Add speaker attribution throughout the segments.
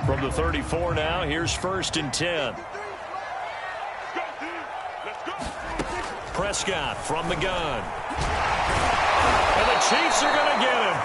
Speaker 1: From the 34 now, here's 1st and 10. Prescott from the gun. And the Chiefs are going to get him.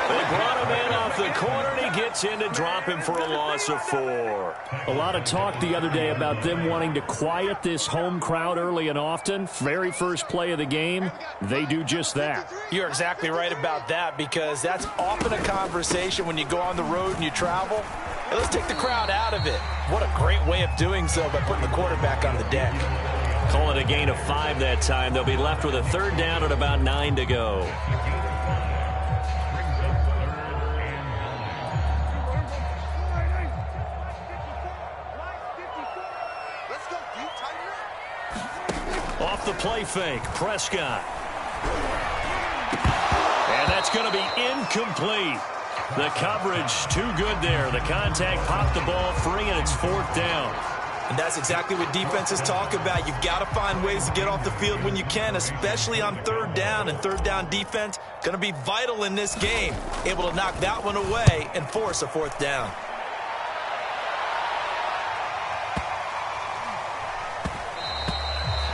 Speaker 1: They brought him in off the corner, and he gets in to drop him for a loss of 4.
Speaker 2: A lot of talk the other day about them wanting to quiet this home crowd early and often. Very first play of the game, they do just that.
Speaker 3: You're exactly right about that, because that's often a conversation when you go on the road and you travel. Hey, let's take the crowd out of it. What a great way of doing so by putting the quarterback on the deck.
Speaker 1: Call it a gain of 5 that time. They'll be left with a 3rd down and about 9 to go. Off the play fake, Prescott. And that's going to be incomplete. The coverage too good there. The contact popped the ball free, and it's 4th down.
Speaker 3: And that's exactly what defenses talk about. You've got to find ways to get off the field when you can, especially on 3rd down. And 3rd down defense going to be vital in this game. Able to knock that one away and force a 4th down.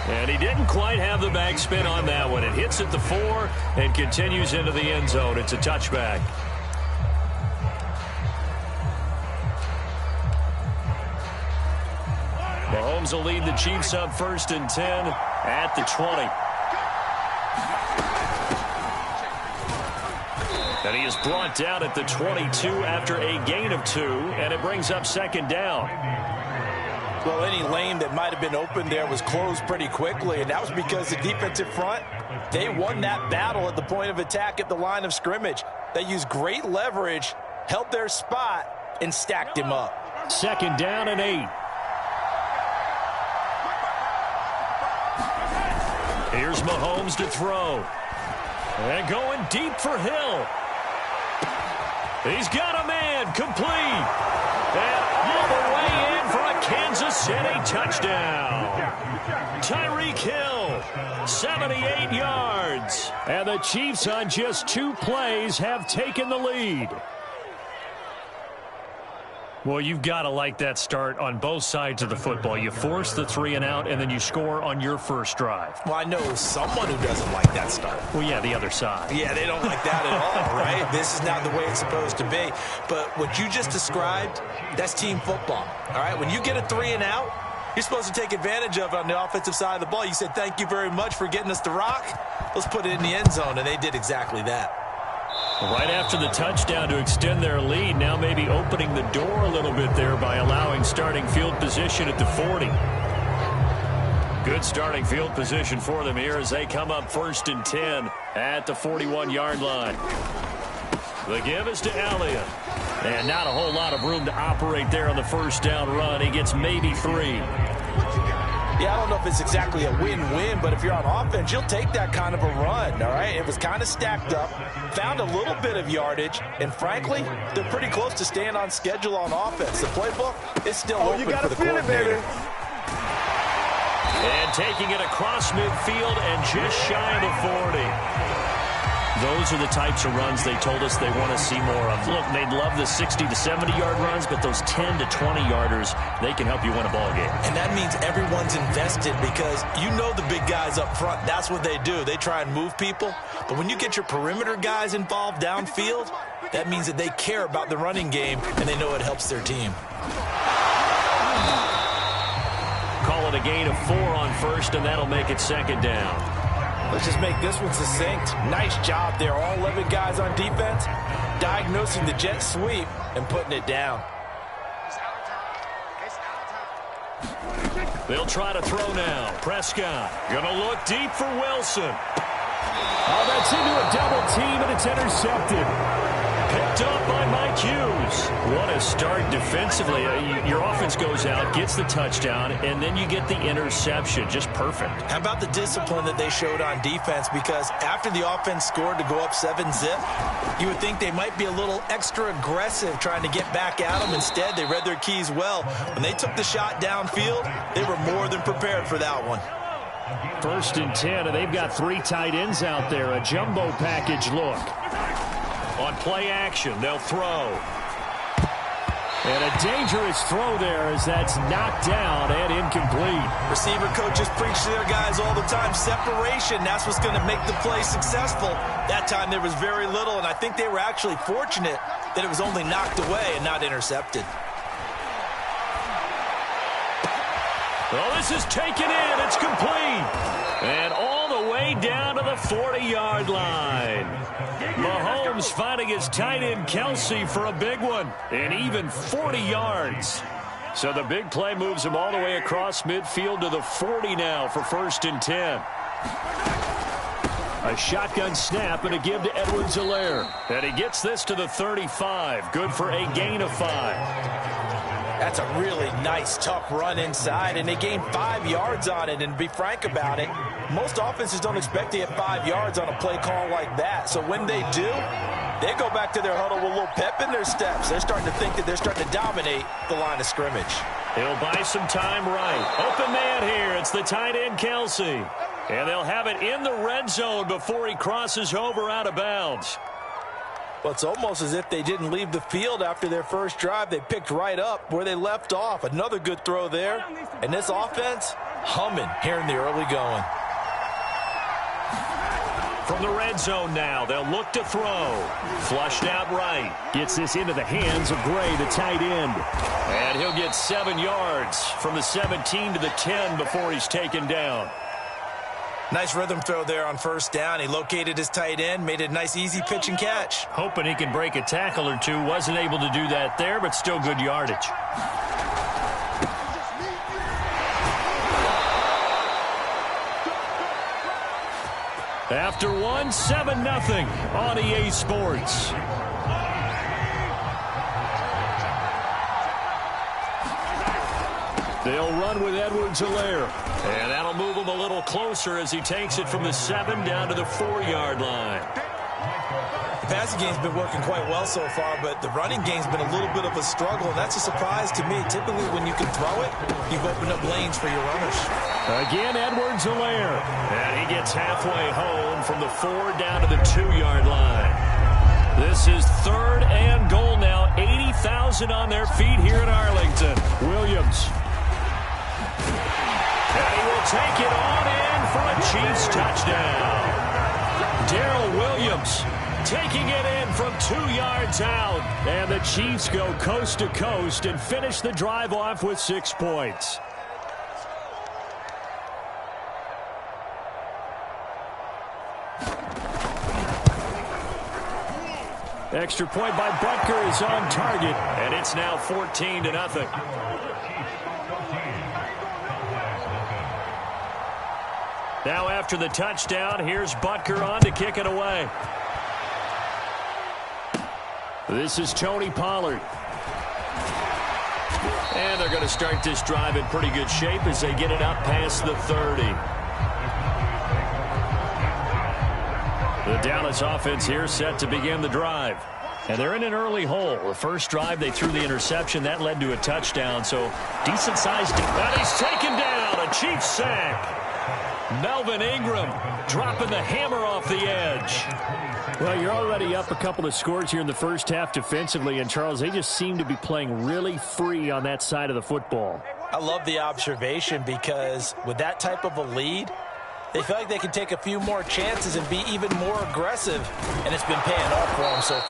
Speaker 1: And he didn't quite have the backspin on that one. It hits at the 4 and continues into the end zone. It's a touchback. Mahomes will lead the Chiefs up 1st and 10 at the 20. And he is brought down at the 22 after a gain of 2, and it brings up 2nd down.
Speaker 3: Well, any lane that might have been open there was closed pretty quickly, and that was because the defensive front, they won that battle at the point of attack at the line of scrimmage. They used great leverage, held their spot, and stacked him up.
Speaker 2: 2nd down and 8.
Speaker 1: Here's Mahomes to throw. And going deep for Hill. He's got a man, complete. And all the way in for a Kansas City touchdown. Tyreek Hill, 78 yards.
Speaker 2: And the Chiefs on just 2 plays have taken the lead.
Speaker 1: Well, you've got to like that start on both sides of the football. You force the 3 and out, and then you score on your first drive.
Speaker 3: Well, I know someone who doesn't like that start.
Speaker 1: Well, yeah, the other side.
Speaker 3: Yeah, they don't like that at all, right? This is not the way it's supposed to be. But what you just described, that's team football, all right? When you get a 3 and out, you're supposed to take advantage of it on the offensive side of the ball. You said, thank you very much for getting us the rock. Let's put it in the end zone, and they did exactly that.
Speaker 1: Right after the touchdown to extend their lead, now maybe opening the door a little bit there by allowing starting field position at the 40. Good starting field position for them here as they come up 1st and 10 at the 41-yard line. The give is to Elliott. And not a whole lot of room to operate there on the 1st down run. He gets maybe 3.
Speaker 3: Yeah, I don't know if it's exactly a win-win, but if you're on offense, you'll take that kind of a run, all right? It was kind of stacked up, found a little bit of yardage, and frankly, they're pretty close to staying on schedule on offense. The playbook is still open for the coordinator.
Speaker 1: And taking it across midfield and just shy of the 40. Those are the types of runs they told us they want to see more of. Look, they'd love the 60 to 70-yard runs, but those 10 to 20-yarders, they can help you win a ball game.
Speaker 3: And that means everyone's invested because you know the big guys up front, that's what they do. They try and move people. But when you get your perimeter guys involved downfield, that means that they care about the running game, and they know it helps their team.
Speaker 1: Call it a gain of 4 on 1st, and that'll make it 2nd down.
Speaker 3: Let's just make this one succinct. Nice job there. All 11 guys on defense diagnosing the jet sweep and putting it down.
Speaker 1: They'll try to throw now. Prescott gonna look deep for Wilson.
Speaker 2: Oh, that's into a double team, and it's intercepted.
Speaker 1: Picked up by Mike Hughes. What a start defensively. Your offense goes out, gets the touchdown, and then you get the interception. Just perfect.
Speaker 3: How about the discipline that they showed on defense? Because after the offense scored to go up 7-zip, you would think they might be a little extra aggressive trying to get back at them. Instead, they read their keys well. When they took the shot downfield, they were more than prepared for that one.
Speaker 2: 1st and 10, and they've got 3 tight ends out there. A jumbo package look.
Speaker 1: On play action, they'll throw.
Speaker 2: And a dangerous throw there as that's knocked down and incomplete.
Speaker 3: Receiver coaches preach to their guys all the time. Separation, that's what's going to make the play successful. That time there was very little, and I think they were actually fortunate that it was only knocked away and not intercepted.
Speaker 2: Well, this is taken in. It's complete. And all the way down to the 40-yard line. Mahomes finding his tight end Kelsey for a big one. And even 40 yards. So the big play moves him all the way across midfield to the 40 now for 1st and 10. A shotgun snap and a give to Edwards-Helaire. And he gets this to the 35. Good for a gain of 5.
Speaker 3: That's a really nice, tough run inside, and they gained 5 yards on it. And to be frank about it, most offenses don't expect to get 5 yards on a play call like that. So when they do, they go back to their huddle with a little pep in their steps. They're starting to think that they're starting to dominate the line of scrimmage.
Speaker 2: He'll buy some time right. Open man here. It's the tight end Kelsey. And they'll have it in the red zone before he crosses over out of bounds.
Speaker 3: Well, it's almost as if they didn't leave the field after their first drive. They picked right up where they left off. Another good throw there. And this offense, humming here in the early going.
Speaker 2: From the red zone now, they'll look to throw. Flushed out right. Gets this into the hands of Gray, the tight end. And he'll get 7 yards from the 17 to the 10 before he's taken down.
Speaker 3: Nice rhythm throw there on 1st down. He located his tight end, made it a nice, easy pitch and catch.
Speaker 2: Hoping he can break a tackle or two. Wasn't able to do that there, but still good yardage. After one, 7-0 on EA Sports. They'll run with Edwards-Helaire. And that'll move him a little closer as he takes it from the 7 down to the 4-yard line.
Speaker 3: The passing game's been working quite well so far, but the running game's been a little bit of a struggle, and that's a surprise to me. Typically, when you can throw it, you've opened up lanes for your runners.
Speaker 2: Again, Edwards-Helaire. And he gets halfway home from the 4 down to the 2-yard line. This is 3rd and goal now. 80,000 on their feet here in Arlington. Williams. And he will take it on in for a Chiefs touchdown. Darrell Williams taking it in from 2 yards out. And the Chiefs go coast to coast and finish the drive off with 6 points. Extra point by Butker is on target. And it's now 14-0. Now after the touchdown, here's Butker on to kick it away. This is Tony Pollard. And they're going to start this drive in pretty good shape as they get it up past the 30. The Dallas offense here set to begin the drive. And they're in an early hole. The first drive, they threw the interception. That led to a touchdown, so decent-sized. And he's taken down. A Chiefs sack. Melvin Ingram dropping the hammer off the edge. Well, you're already up a couple of scores here in the first half defensively, and Charles, they just seem to be playing really free on that side of the football.
Speaker 3: I love the observation because with that type of a lead, they feel like they can take a few more chances and be even more aggressive, and it's been paying off for them so far.